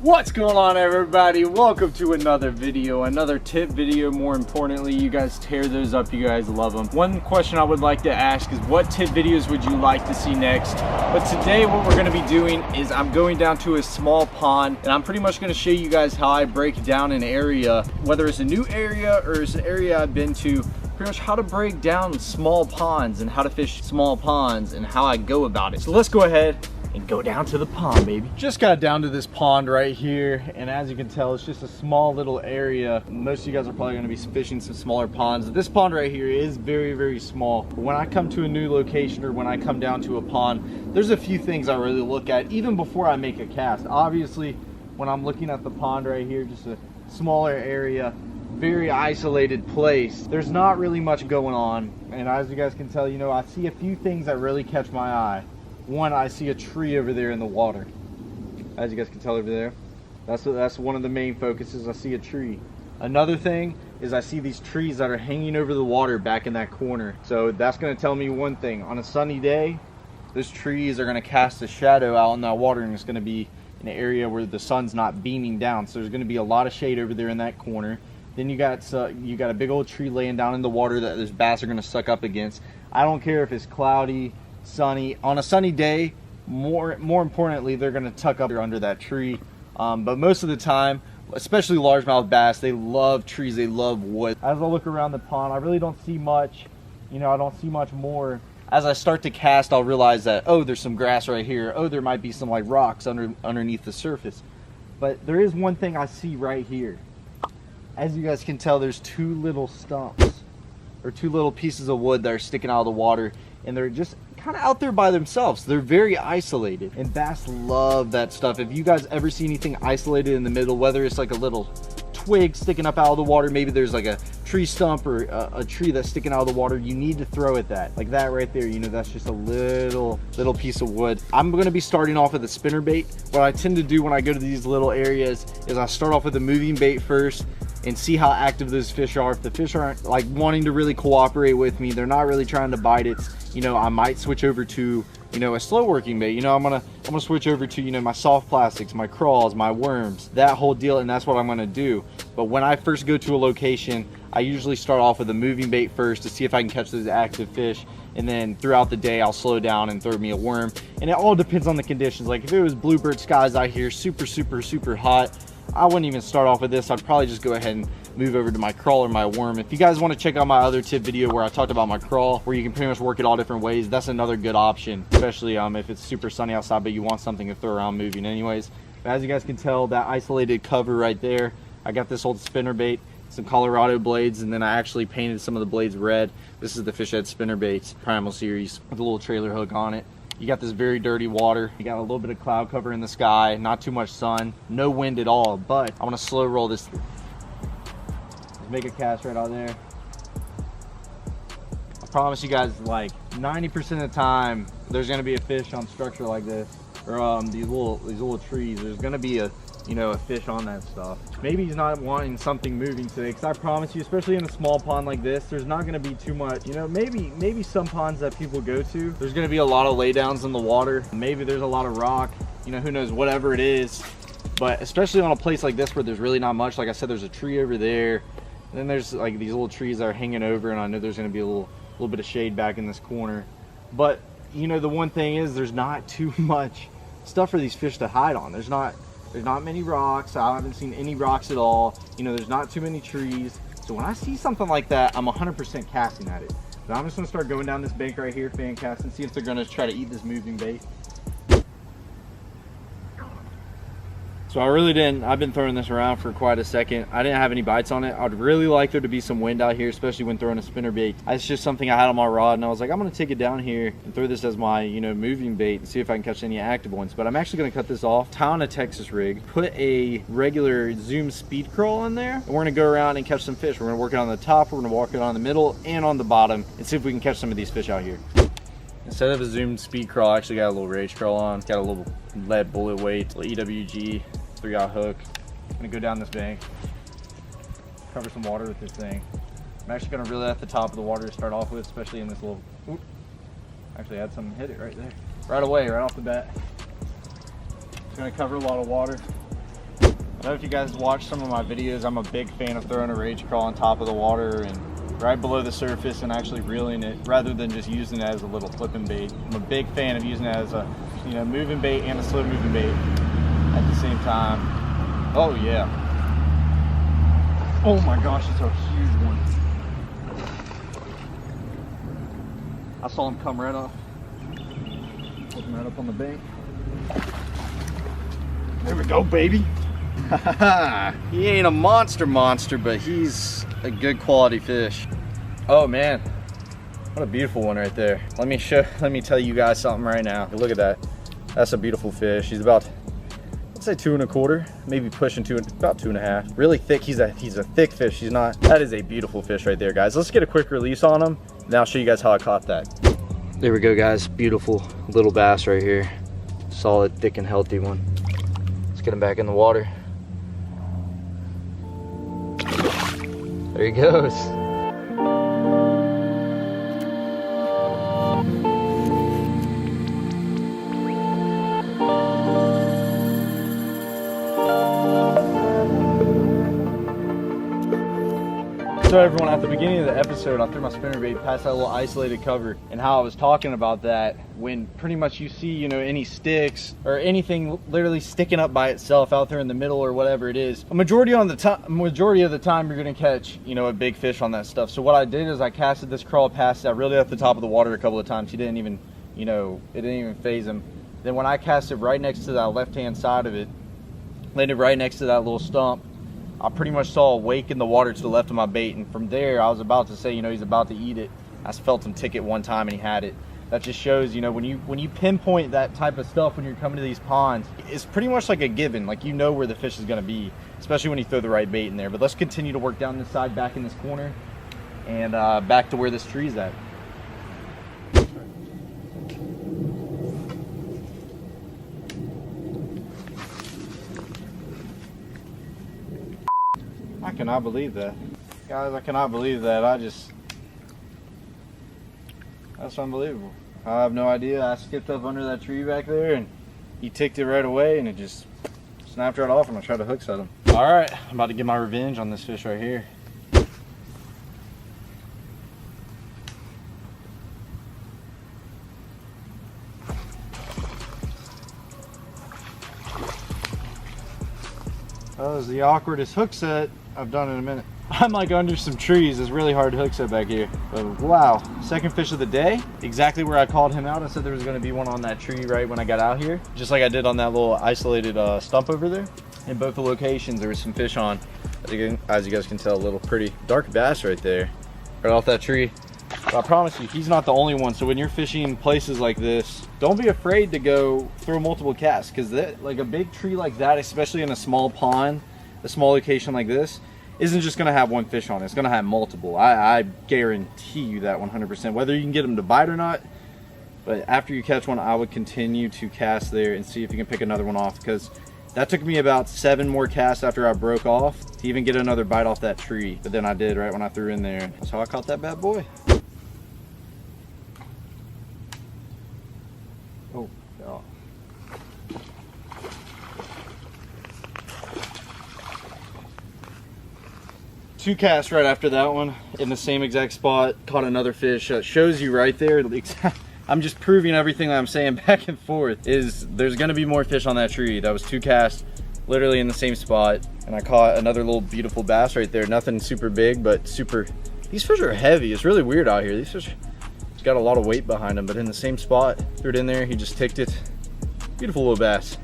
What's going on, everybody? Welcome to another video, another tip video. More importantly, you guys tear those up, you guys love them. One question I would like to ask is, what tip videos would you like to see next? But today what we're going to be doing is I'm going down to a small pond, and I'm pretty much going to show you guys how I break down an area, whether it's a new area or it's an area I've been to, pretty much how to break down small ponds and how to fish small ponds and how I go about it. So let's go ahead and go down to the pond, baby. Just got down to this pond right here, and as you can tell, it's just a small little area. Most of you guys are probably going to be fishing some smaller ponds. This pond right here is very small. But when I come to a new location or when I come down to a pond, there's a few things I really look at even before I make a cast. Obviously, when I'm looking at the pond right here, just a smaller area, very isolated place, there's not really much going on. And as you guys can tell, you know, I see a few things that really catch my eye. One, I see a tree over there in the water. As you guys can tell over there, that's one of the main focuses. I see a tree. Another thing is I see these trees that are hanging over the water back in that corner. So that's going to tell me one thing. On a sunny day, those trees are going to cast a shadow out in that water, and it's going to be an area where the sun's not beaming down. So there's going to be a lot of shade over there in that corner. Then you got a big old tree laying down in the water that those bass are going to suck up against. I don't care if it's cloudy, sunny. On a sunny day, more importantly, they're going to tuck up under that tree. But most of the time, especially largemouth bass, they love trees, they love wood. As I look around the pond, I really don't see much. You know, I don't see much more. As I start to cast, I'll realize that, oh, there's some grass right here. Oh, there might be some like rocks underneath the surface. But there is one thing I see right here. As you guys can tell, there's two little stumps or two little pieces of wood that are sticking out of the water, and they're just kind of out there by themselves. They're very isolated, and bass love that stuff. If you guys ever see anything isolated in the middle, whether it's like a little twig sticking up out of the water, maybe there's like a tree stump or a tree that's sticking out of the water, you need to throw at that. Like that right there, you know, that's just a little piece of wood. I'm going to be starting off with a spinner bait. What I tend to do when I go to these little areas is I start off with a moving bait first and see how active those fish are. If the fish aren't like wanting to really cooperate with me, they're not really trying to bite it, you know, I might switch over to, you know, a slow working bait. You know, I'm gonna switch over to, you know, my soft plastics, my crawls, my worms, that whole deal, and that's what I'm gonna do. But when I first go to a location, I usually start off with a moving bait first to see if I can catch those active fish, and then throughout the day I'll slow down and throw me a worm. And it all depends on the conditions. Like if it was bluebird skies out here, super hot, I wouldn't even start off with this. I'd probably just go ahead and move over to my crawl or my worm. If you guys want to check out my other tip video where I talked about my crawl, where you can pretty much work it all different ways, that's another good option, especially if it's super sunny outside but you want something to throw around moving anyways. But as you guys can tell, that isolated cover right there, I got this old spinner bait, some Colorado blades, and then I actually painted some of the blades red. This is the Fish Head spinner baits Primal series with a little trailer hook on it. You got this very dirty water. You got a little bit of cloud cover in the sky, not too much sun, no wind at all, but I want to slow roll this. Just make a cast right out there. I promise you guys, like 90% of the time, there's gonna be a fish on structure like this, or these little trees. There's gonna be a fish on that stuff. Maybe he's not wanting something moving today, because I promise you, especially in a small pond like this, there's not going to be too much. You know, maybe some ponds that people go to, there's going to be a lot of laydowns in the water. Maybe there's a lot of rock, you know, who knows, whatever it is. But especially on a place like this where there's really not much, like I said, there's a tree over there, and then there's like these little trees that are hanging over, and I know there's going to be a little bit of shade back in this corner. But you know, the one thing is, there's not too much stuff for these fish to hide on. There's not many rocks. I haven't seen any rocks at all. You know, there's not too many trees. So when I see something like that, I'm 100% casting at it. So I'm just gonna start going down this bank right here, fan casting, see if they're gonna try to eat this moving bait. So I really didn't, I've been throwing this around for quite a second. I didn't have any bites on it. I'd really like there to be some wind out here, especially when throwing a spinner bait. It's just something I had on my rod, and I was like, I'm gonna take it down here and throw this as my, you know, moving bait and see if I can catch any active ones. But I'm actually gonna cut this off, tie on a Texas rig, put a regular Zoom speed crawl in there, and we're gonna go around and catch some fish. We're gonna work it on the top, we're gonna walk it on the middle and on the bottom, and see if we can catch some of these fish out here. Instead of a Zoom speed crawl, I actually got a little rage crawl on. Got a little lead bullet weight, little EWG 3-aught hook. I'm gonna go down this bank, cover some water with this thing. I'm actually gonna reel it at the top of the water to start off with, especially in this little, oop. Actually had something hit it right there. Right away, right off the bat. It's gonna cover a lot of water. I don't know if you guys watch some of my videos, I'm a big fan of throwing a rage crawl on top of the water and right below the surface and actually reeling it rather than just using it as a little flipping bait. I'm a big fan of using it as a, you know, moving bait and a slow moving bait at the same time. Oh yeah. Oh my gosh, it's a huge one. I saw him come right off. Looking right up on the bank. There we go, baby. He ain't a monster, but he's a good quality fish. Oh man, what a beautiful one right there. Let me tell you guys something right now. Look at that. That's a beautiful fish. He's about, let's say 2 1/4, maybe pushing about 2 1/2. Really thick. He's a thick fish. He's not. That is a beautiful fish right there, guys. Let's get a quick release on him, and I'll show you guys how I caught that. There we go, guys. Beautiful little bass right here. Solid, thick, and healthy one. Let's get him back in the water. There he goes. So everyone, at the beginning of the episode, I threw my spinnerbait past that little isolated cover, and how I was talking about that when pretty much you see, you know, any sticks or anything literally sticking up by itself out there in the middle or whatever it is, majority of the time you're gonna catch, you know, a big fish on that stuff. So what I did is I casted this crawl past that really at the top of the water a couple of times. He didn't even, you know, it didn't even phase him. Then when I cast it right next to that left-hand side of it, landed right next to that little stump, I pretty much saw a wake in the water to the left of my bait, and from there I was about to say, you know, he's about to eat it. I felt him tick it one time and he had it. That just shows, you know, when you pinpoint that type of stuff when you're coming to these ponds, it's pretty much like a given. Like, you know where the fish is going to be, especially when you throw the right bait in there. But let's continue to work down this side, back in this corner, and back to where this tree's at. I cannot believe that. Guys, I cannot believe that. That's unbelievable. I have no idea. I skipped up under that tree back there and he ticked it right away and it just snapped right off and I tried to hook set him. All right, I'm about to get my revenge on this fish right here. That was the awkwardest hook set I've done in a minute. I'm like under some trees. It's really hard to hook set back here. But wow, second fish of the day. Exactly where I called him out. I said there was gonna be one on that tree right when I got out here. Just like I did on that little isolated stump over there. In both the locations, there was some fish on. As you guys can tell, a little pretty dark bass right there. Right off that tree. But I promise you, he's not the only one. So when you're fishing places like this, don't be afraid to go throw multiple casts, because like a big tree like that, especially in a small pond, a small location like this, isn't just gonna have one fish on it. It's gonna have multiple. I guarantee you that 100%. Whether you can get them to bite or not, but after you catch one, I would continue to cast there and see if you can pick another one off, because that took me about 7 more casts after I broke off to even get another bite off that tree. But then I did right when I threw in there. That's how I caught that bad boy. Oh, God. Two casts right after that one in the same exact spot. Caught another fish. Shows you right there. I'm just proving everything that I'm saying back and forth. Is there's gonna be more fish on that tree. That was 2 casts literally in the same spot. And I caught another little beautiful bass right there. Nothing super big, but super, these fish are heavy. It's really weird out here. These fish, it's got a lot of weight behind them, but in the same spot, threw it in there, he just ticked it. Beautiful little bass.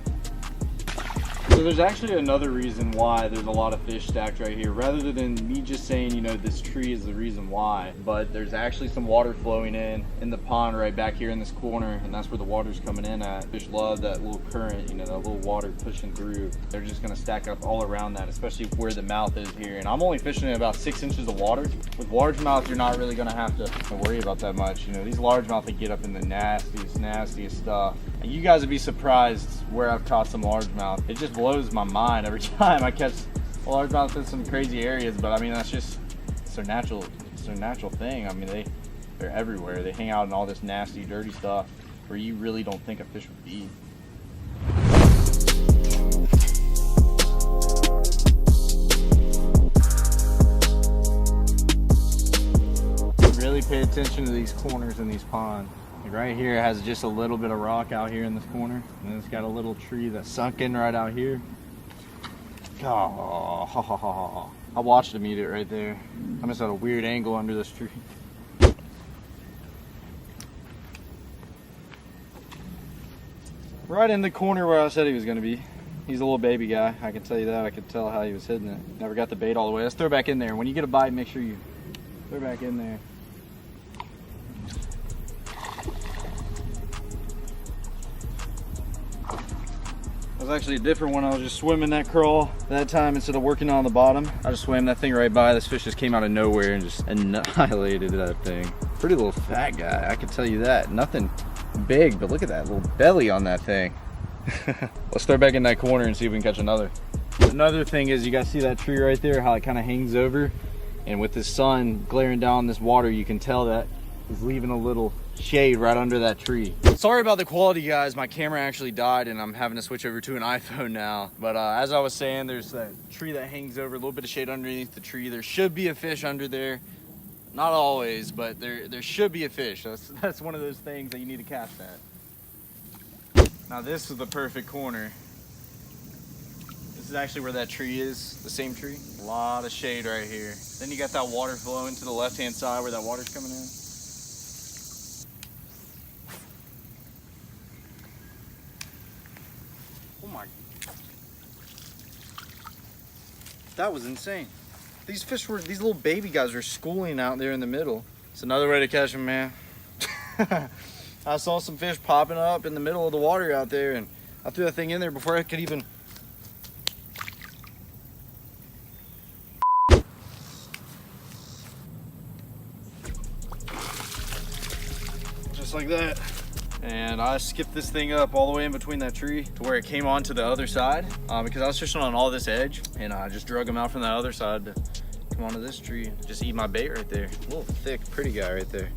So there's actually another reason why there's a lot of fish stacked right here, rather than me just saying, you know, this tree is the reason why. But there's actually some water flowing in the pond right back here in this corner, and that's where the water's coming in at. Fish love that little current, you know, that little water pushing through. They're just gonna stack up all around that, especially where the mouth is here. And I'm only fishing in about 6 inches of water. With largemouth, you're not really gonna have to worry about that much. You know, these largemouth, they get up in the nastiest stuff. And you guys would be surprised where I've caught some largemouth. It just blows my mind every time I catch a largemouth in some crazy areas. But I mean, that's just, it's their natural thing. I mean, they're everywhere. They hang out in all this nasty, dirty stuff where you really don't think a fish would be. attention to these corners in these ponds. Like right here, it has just a little bit of rock out here in this corner, and then it's got a little tree that's sunk in right out here. Oh, I watched him eat it right there. I'm just at a weird angle under this tree. Right in the corner where I said he was going to be. He's a little baby guy, I can tell you that. I could tell how he was hitting it. Never got the bait all the way. Let's throw it back in there. When you get a bite, make sure you throw it back in there. It was actually a different one. I was just swimming that crawl that time instead of working on the bottom. I just swam that thing right by. This fish just came out of nowhere and just annihilated that thing. Pretty little fat guy, I can tell you that. Nothing big, but look at that little belly on that thing. Let's throw it back in that corner and see if we can catch another. Another thing is, you guys see that tree right there, how it kind of hangs over? And with the sun glaring down this water, you can tell that he's leaving a little shade right under that tree. Sorry about the quality, guys. My camera actually died and I'm having to switch over to an iPhone now. But as I was saying, there's that tree that hangs over, a little bit of shade underneath the tree. There should be a fish under there. Not always, but there should be a fish. That's one of those things that you need to cast at. Now this is the perfect corner. This is actually where that tree is, the same tree. A lot of shade right here. Then you got that water flowing to the left-hand side where that water's coming in. Oh my. That was insane. These fish were, these little baby guys were schooling out there in the middle. It's another way to catch them, man. I saw some fish popping up in the middle of the water out there, and I threw that thing in there before I could even. Just like that. And I skipped this thing up all the way in between that tree to where it came onto the other side, because I was fishing on all this edge, and I just drug him out from the other side to come onto this tree and just eat my bait right there. A little thick, pretty guy right there.